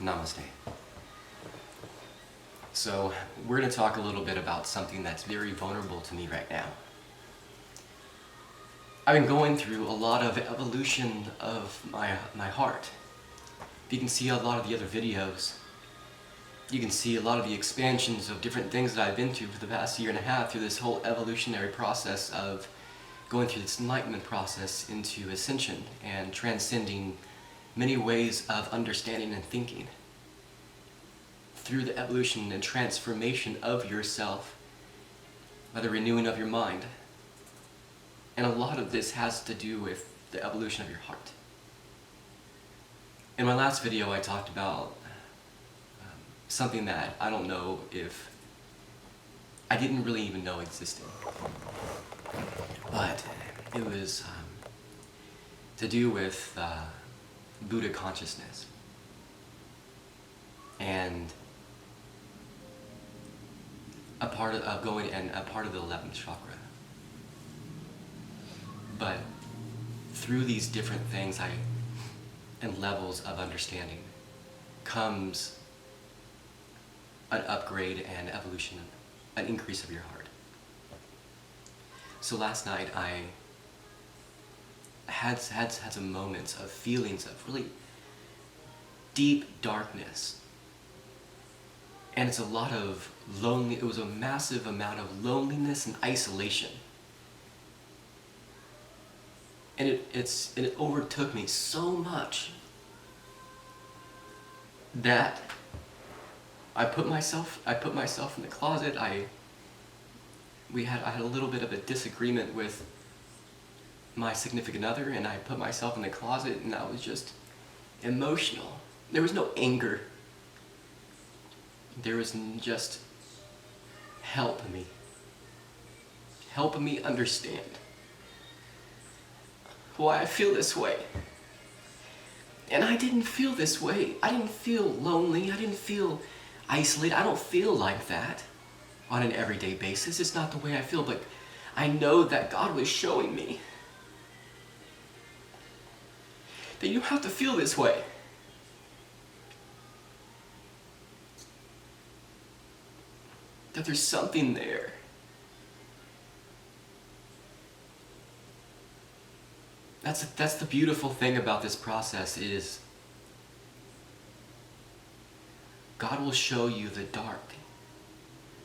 Namaste. So, we're going to talk a little bit about something that's very vulnerable to me right now. I've been going through a lot of evolution of my heart. If you can see a lot of the other videos, you can see a lot of the expansions of different things that I've been through for the past year and a half through this whole evolutionary process of going through this enlightenment process into ascension and transcending many ways of understanding and thinking. Through the evolution and transformation of yourself by the renewing of your mind. And a lot of this has to do with the evolution of your heart. In my last video I talked about something that I don't know if I didn't really even know existed. But it was to do with Buddha consciousness. And a part of the 11th chakra. But through these different things and levels of understanding comes an upgrade and evolution, an increase of your heart. So last night I had some moments of feelings of really deep darkness. And it's a lot of it was a massive amount of loneliness and isolation. And it overtook me so much that I put myself in the closet. I had a little bit of a disagreement with my significant other, and I put myself in the closet, and I was just emotional. There was no anger. There was just help me understand why I feel this way. And I didn't feel this way. I didn't feel lonely. I didn't feel isolated. I don't feel like that on an everyday basis. It's not the way I feel, but I know that God was showing me that you have to feel this way. That there's something there. That's the beautiful thing about this process is God will show you the dark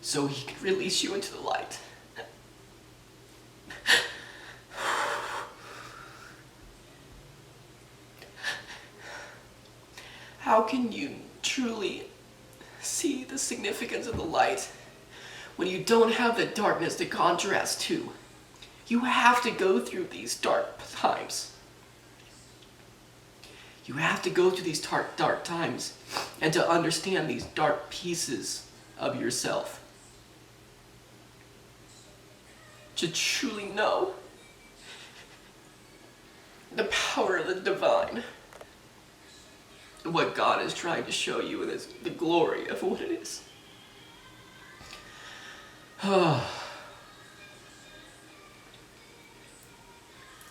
so He can release you into the light. How can you truly see the significance of the light when you don't have the darkness to contrast to? You have to go through these dark times. You have to go through these dark times and to understand these dark pieces of yourself. To truly know the power of the divine. And what God is trying to show you and the glory of what it is.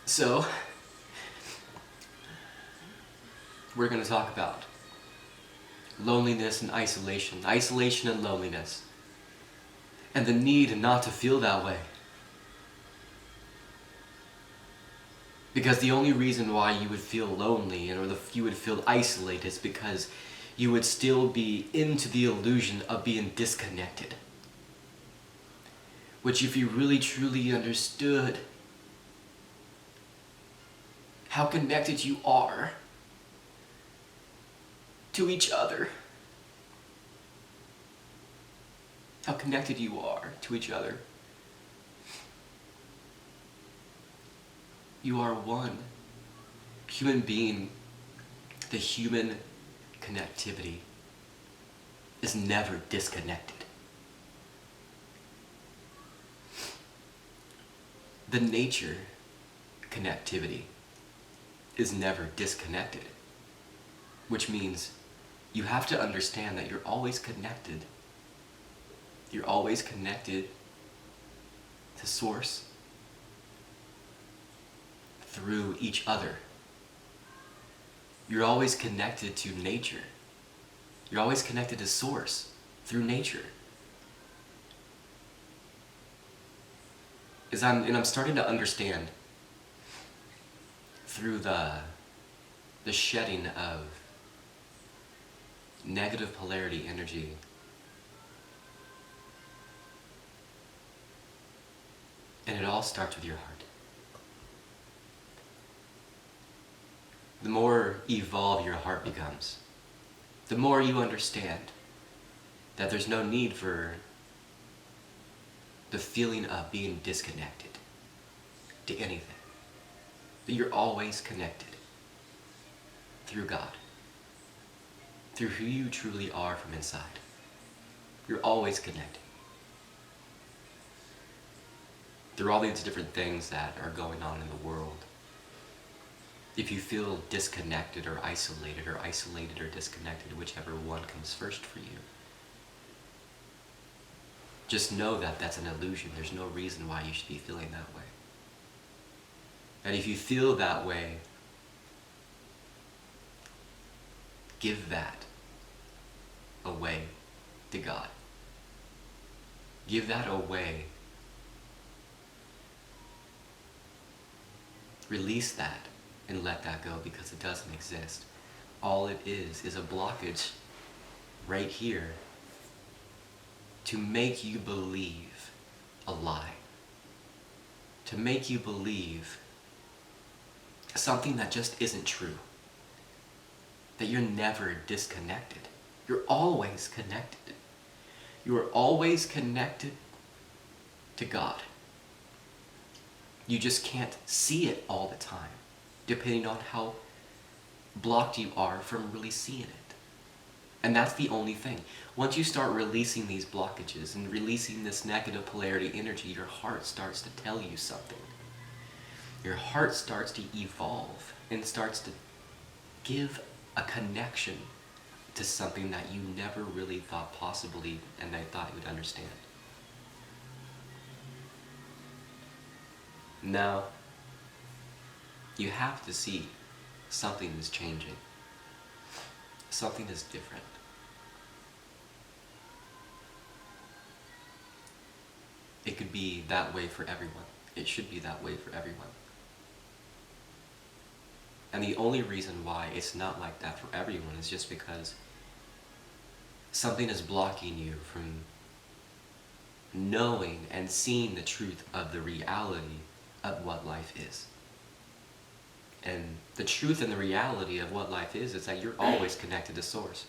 So, we're going to talk about loneliness and isolation and loneliness, and the need not to feel that way. Because the only reason why you would feel lonely you would feel isolated is because you would still be into the illusion of being disconnected. Which if you really truly understood how connected you are to each other. How connected you are to each other. You are one. Human being, the human connectivity is never disconnected. The nature connectivity is never disconnected, which means you have to understand that you're always connected. You're always connected to Source through each other. You're always connected to nature You're always connected to source through nature. I'm starting to understand through the shedding of negative polarity energy, and it all starts with your heart. The more evolved your heart becomes, the more you understand that there's no need for the feeling of being disconnected to anything. That you're always connected through God, through who you truly are from inside. You're always connected. Through all these different things that are going on in the world, if you feel disconnected or isolated or disconnected, whichever one comes first for you, just know that that's an illusion. There's no reason why you should be feeling that way. And if you feel that way, give that away to God. Give that away. Release that and let that go, because it doesn't exist. All it is a blockage right here to make you believe a lie. To make you believe something that just isn't true. That you're never disconnected. You're always connected. You are always connected to God. You just can't see it all the time, depending on how blocked you are from really seeing it. And that's the only thing. Once you start releasing these blockages and releasing this negative polarity energy, your heart starts to tell you something. Your heart starts to evolve and starts to give a connection to something that you never really thought possibly and I thought you would understand. Now, you have to see something is changing. Something is different. It could be that way for everyone. It should be that way for everyone. And the only reason why it's not like that for everyone is just because something is blocking you from knowing and seeing the truth of the reality of what life is. And the truth and the reality of what life is that you're always connected to Source.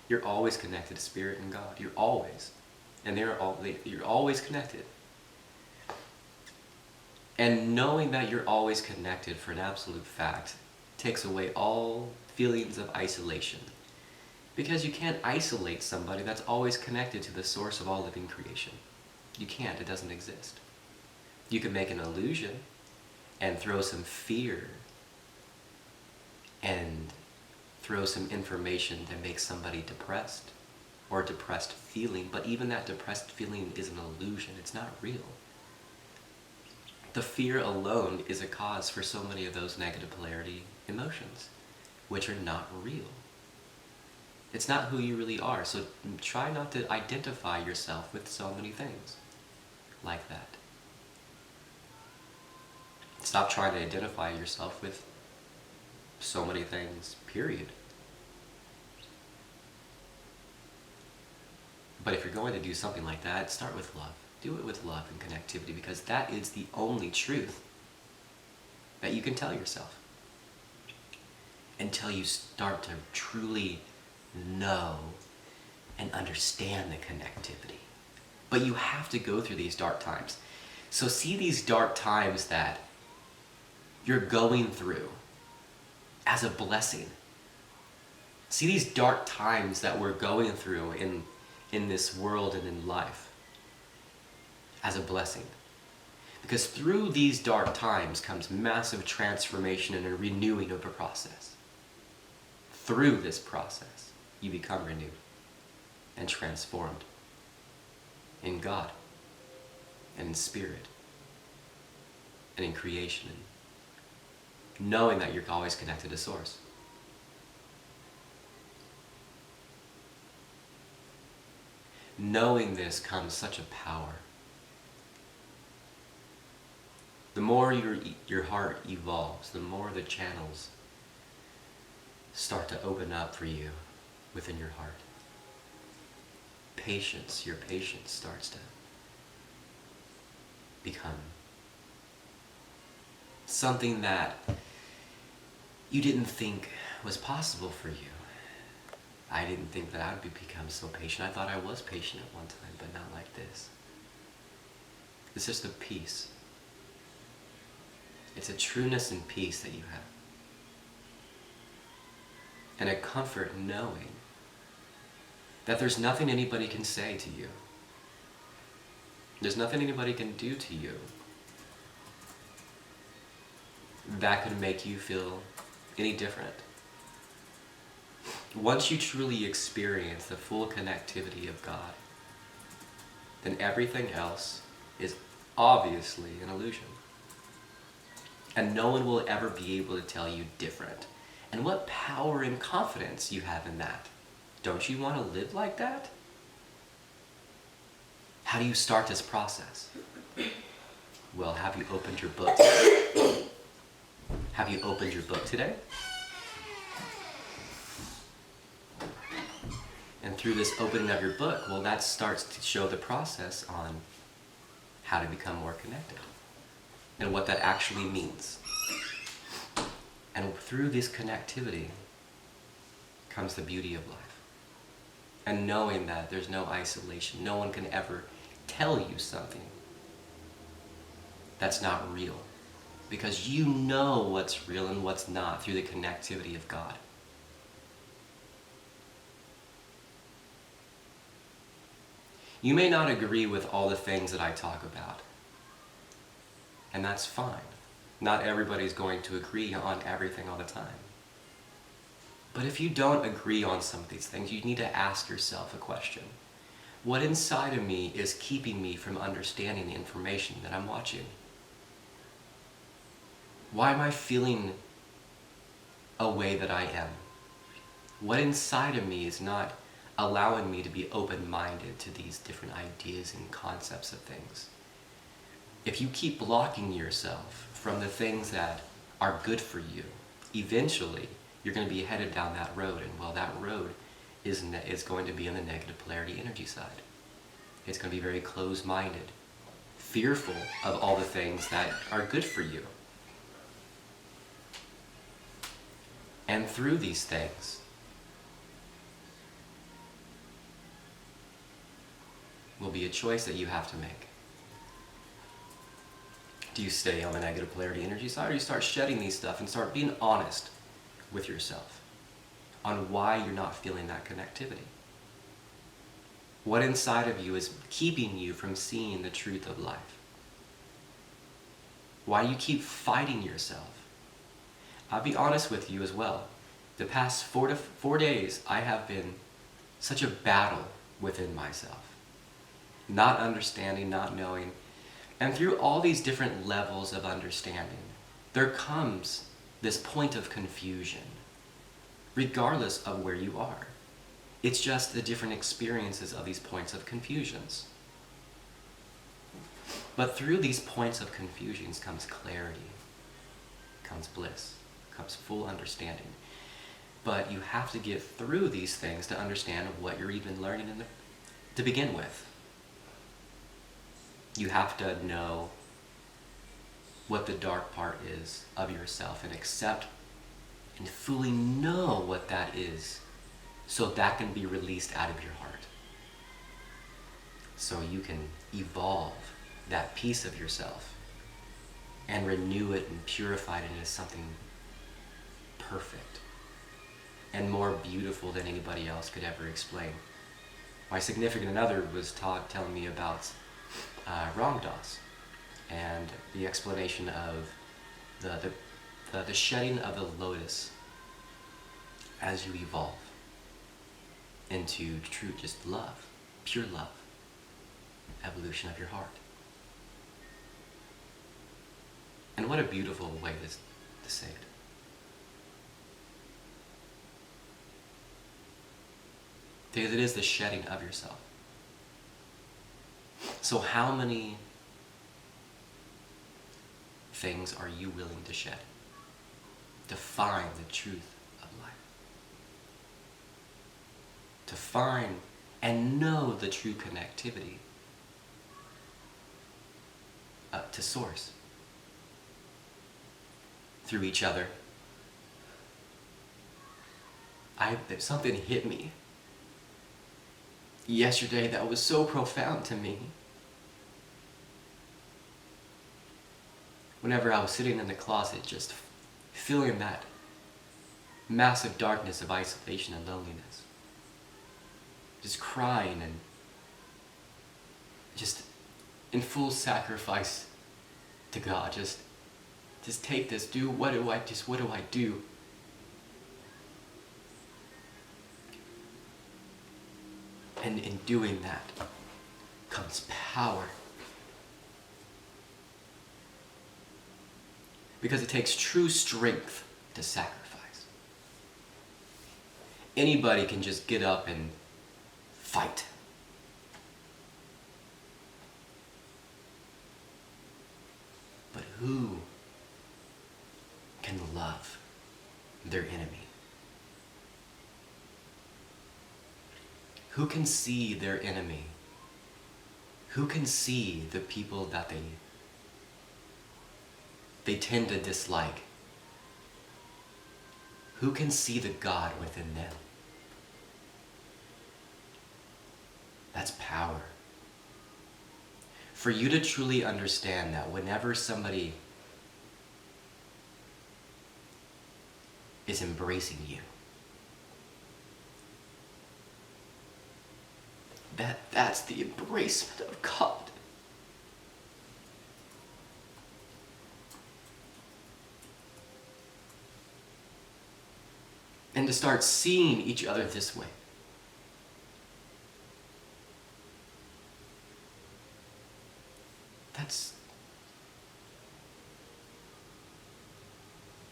You're always connected to Spirit and God. You're always. And you're always connected. And knowing that you're always connected for an absolute fact takes away all feelings of isolation. Because you can't isolate somebody that's always connected to the source of all living creation. You can't, it doesn't exist. You can make an illusion and throw some fear and throw some information that makes somebody depressed or depressed feeling, but even that depressed feeling is an illusion, it's not real. The fear alone is a cause for so many of those negative polarity emotions, which are not real. It's not who you really are, so try not to identify yourself with so many things like that. Stop trying to identify yourself with so many things, period. But if you're going to do something like that, start with love. Do it with love and connectivity, because that is the only truth that you can tell yourself. Until you start to truly know and understand the connectivity. But you have to go through these dark times. So see these dark times that you're going through as a blessing. See these dark times that we're going through in this world and in life as a blessing. Because through these dark times comes massive transformation and a renewing of a process. Through this process, you become renewed and transformed in God and in Spirit and in creation, and knowing that you're always connected to Source. knowing this comes such a power. The more your heart evolves, the more the channels start to open up for you within your heart. Your patience starts to become something that you didn't think was possible for you. I didn't think that I would become so patient. I thought I was patient at one time, but not like this. It's just a peace. It's a trueness and peace that you have. And a comfort knowing that there's nothing anybody can say to you. There's nothing anybody can do to you that could make you feel any different. Once you truly experience the full connectivity of God, then everything else is obviously an illusion. And no one will ever be able to tell you different. And what power and confidence you have in that. Don't you want to live like that? How do you start this process? Well, have you opened your book? Have you opened your book today? And through this opening of your book, well, that starts to show the process on how to become more connected and what that actually means. And through this connectivity comes the beauty of life. And knowing that there's no isolation, no one can ever tell you something that's not real. Because you know what's real and what's not through the connectivity of God. You may not agree with all the things that I talk about. And that's fine. Not everybody's going to agree on everything all the time. But if you don't agree on some of these things, you need to ask yourself a question. What inside of me is keeping me from understanding the information that I'm watching? Why am I feeling a way that I am? What inside of me is not allowing me to be open-minded to these different ideas and concepts of things? If you keep blocking yourself from the things that are good for you, eventually you're going to be headed down that road, and well, that road is going to be on the negative polarity energy side. It's going to be very closed-minded, fearful of all the things that are good for you. And through these things, will be a choice that you have to make. Do you stay on the negative polarity energy side, or do you start shedding these stuff and start being honest with yourself on why you're not feeling that connectivity? What inside of you is keeping you from seeing the truth of life? Why do you keep fighting yourself? I'll be honest with you as well. The past 4 days, I have been such a battle within myself. Not understanding, not knowing. And through all these different levels of understanding, there comes this point of confusion, regardless of where you are. It's just the different experiences of these points of confusions. But through these points of confusions comes clarity, comes bliss, comes full understanding. But you have to get through these things to understand what you're even learning to begin with. You have to know what the dark part is of yourself and accept and fully know what that is, so that can be released out of your heart. So you can evolve that piece of yourself and renew it and purify it into something perfect and more beautiful than anybody else could ever explain. My significant other was telling me about Ram Dass and the explanation of the shedding of the lotus as you evolve into true just love, pure love, evolution of your heart. And what a beautiful way to say it. Because it is the shedding of yourself. So how many things are you willing to shed to find the truth of life? To find and know the true connectivity to Source through each other. Something hit me yesterday that was so profound to me. Whenever I was sitting in the closet, just feeling that massive darkness of isolation and loneliness, just crying and just in full sacrifice to God, just take this, what do I do? And in doing that comes power. Because it takes true strength to sacrifice. Anybody can just get up and fight. But who can love their enemy? Who can see their enemy? Who can see the people that they tend to dislike? Who can see the God within them? That's power. For you to truly understand that whenever somebody is embracing you, that's the embracement of God. And to start seeing each other this way. That's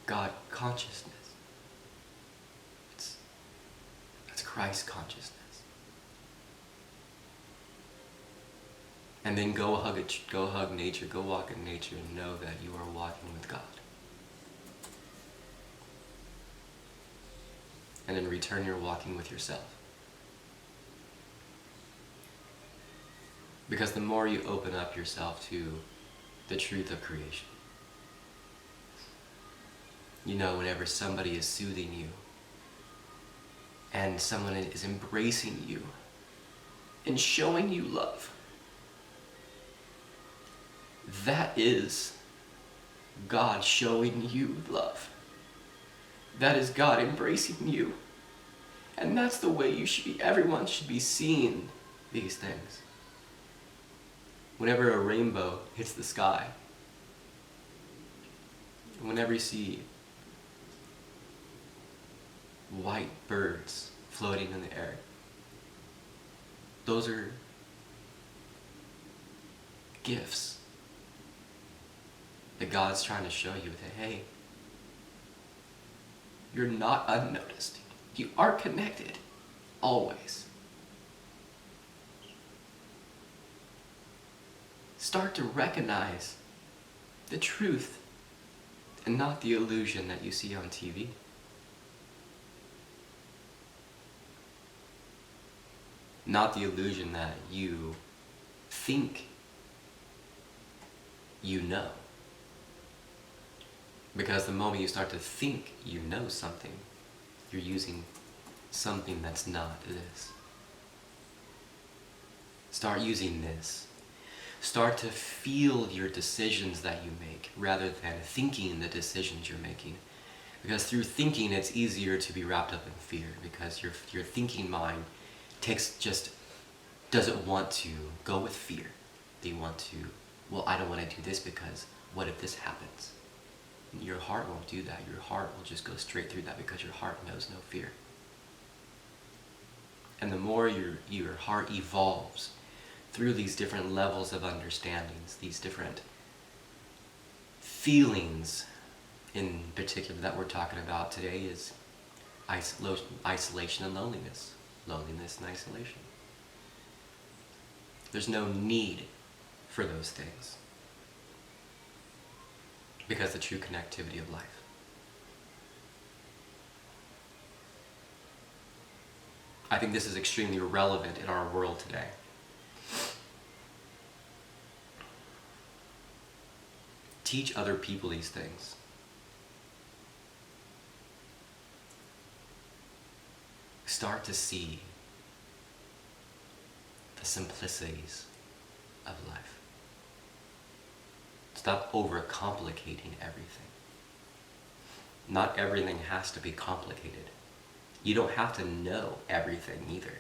God consciousness. That's Christ consciousness. And then go hug nature, go walk in nature, and know that you are walking with God. And in return, you're walking with yourself. Because the more you open up yourself to the truth of creation, you know, whenever somebody is soothing you, and someone is embracing you, and showing you love, that is God showing you love. That is God embracing you. And that's the way everyone should be seeing these things. Whenever a rainbow hits the sky, whenever you see white birds floating in the air, those are gifts that God's trying to show you that, hey, you're not unnoticed. You are connected, always. Start to recognize the truth and not the illusion that you see on TV. Not the illusion that you think you know. Because the moment you start to think you know something, you're using something that's not this. Start using this. Start to feel your decisions that you make rather than thinking the decisions you're making. Because through thinking, it's easier to be wrapped up in fear, because your thinking mind doesn't want to go with fear. They want to, well, I don't want to do this because what if this happens? Your heart won't do that. Your heart will just go straight through that because your heart knows no fear. And the more your heart evolves through these different levels of understandings, these different feelings in particular that we're talking about today is isolation and loneliness. Loneliness and isolation. There's no need for those things. Because the true connectivity of life. I think this is extremely relevant in our world today. Teach other people these things. Start to see the simplicities of life. Stop overcomplicating everything. Not everything has to be complicated. You don't have to know everything either.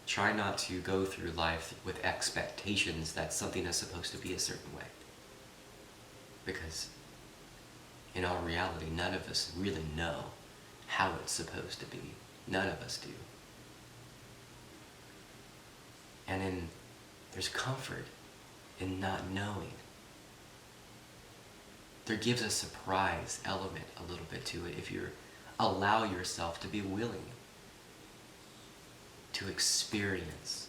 Try not to go through life with expectations that something is supposed to be a certain way. Because in all reality, none of us really know how it's supposed to be. None of us do. And there's comfort in not knowing. There gives a surprise element a little bit to it if you allow yourself to be willing to experience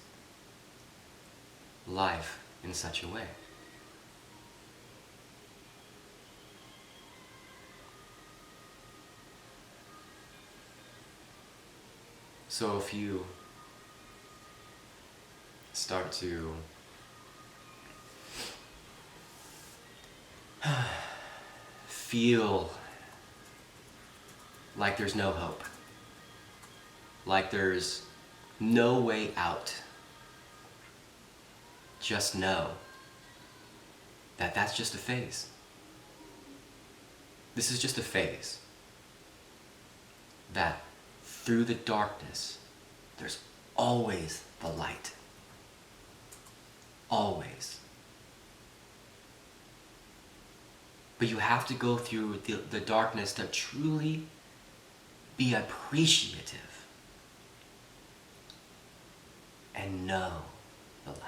life in such a way. So if you start to feel like there's no hope, like there's no way out, just know that that's just a phase. This is just a phase. That through the darkness, there's always the light. Always. But you have to go through the darkness to truly be appreciative and know the light.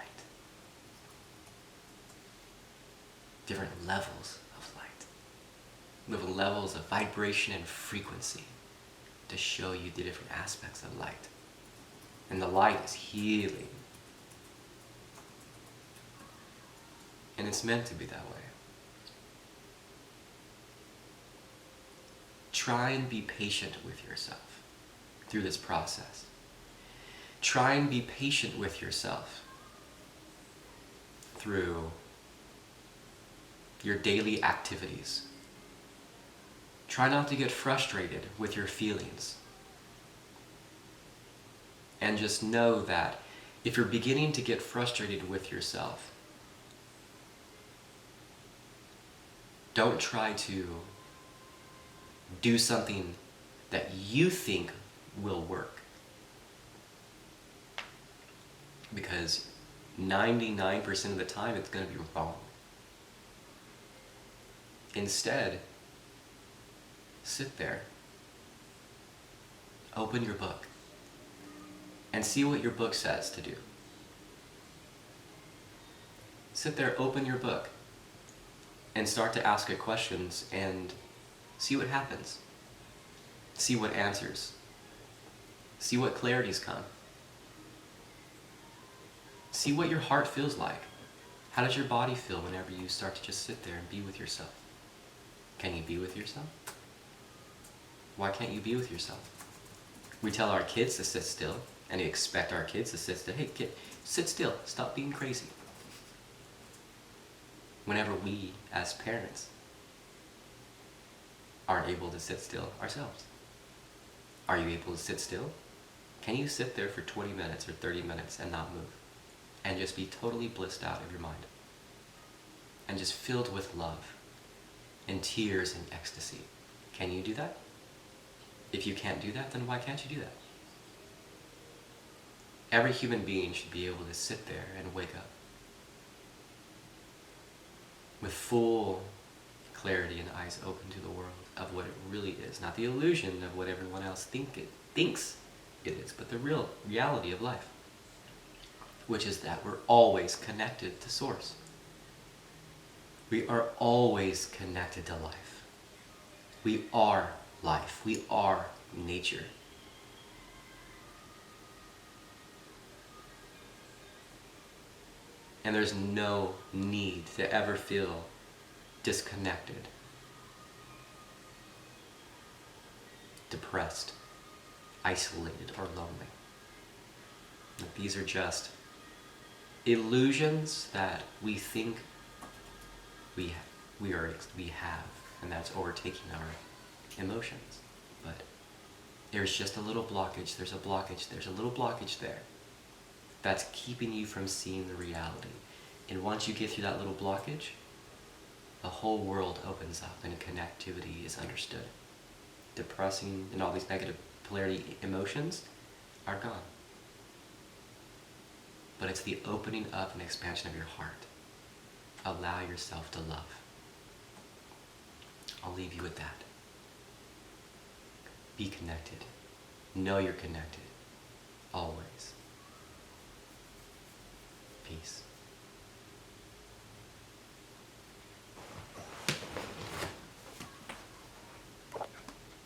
Different levels of light. Different levels of vibration and frequency to show you the different aspects of light. And the light is healing. And it's meant to be that way. Try and be patient with yourself through this process. Try and be patient with yourself through your daily activities. Try not to get frustrated with your feelings. And just know that if you're beginning to get frustrated with yourself, don't try to do something that you think will work. Because 99% of the time it's going to be wrong. Instead, sit there, open your book, and see what your book says to do. Sit there, open your book, and start to ask it questions and see what happens. See what answers. See what clarities come. See what your heart feels like. How does your body feel whenever you start to just sit there and be with yourself? Can you be with yourself? Why can't you be with yourself? We tell our kids to sit still, and we expect our kids to sit still. Hey kid, sit still, stop being crazy. Whenever we, as parents, aren't able to sit still ourselves. Are you able to sit still? Can you sit there for 20 minutes or 30 minutes and not move? And just be totally blissed out of your mind? And just filled with love and tears and ecstasy. Can you do that? If you can't do that, then why can't you do that? Every human being should be able to sit there and wake up with full clarity and eyes open to the world of what it really is. Not the illusion of what everyone else thinks it is, but the real reality of life. Which is that we're always connected to Source. We are always connected to life. We are life. We are nature. And there's no need to ever feel disconnected, depressed, isolated, or lonely. These are just illusions that we think we have, and that's overtaking our emotions. But there's just a little blockage. There's a little blockage there that's keeping you from seeing the reality. And once you get through that little blockage, the whole world opens up and connectivity is understood. Depressing and all these negative polarity emotions are gone. But it's the opening up and expansion of your heart. Allow yourself to love. I'll leave you with that. Be connected. Know you're connected. Always. Peace.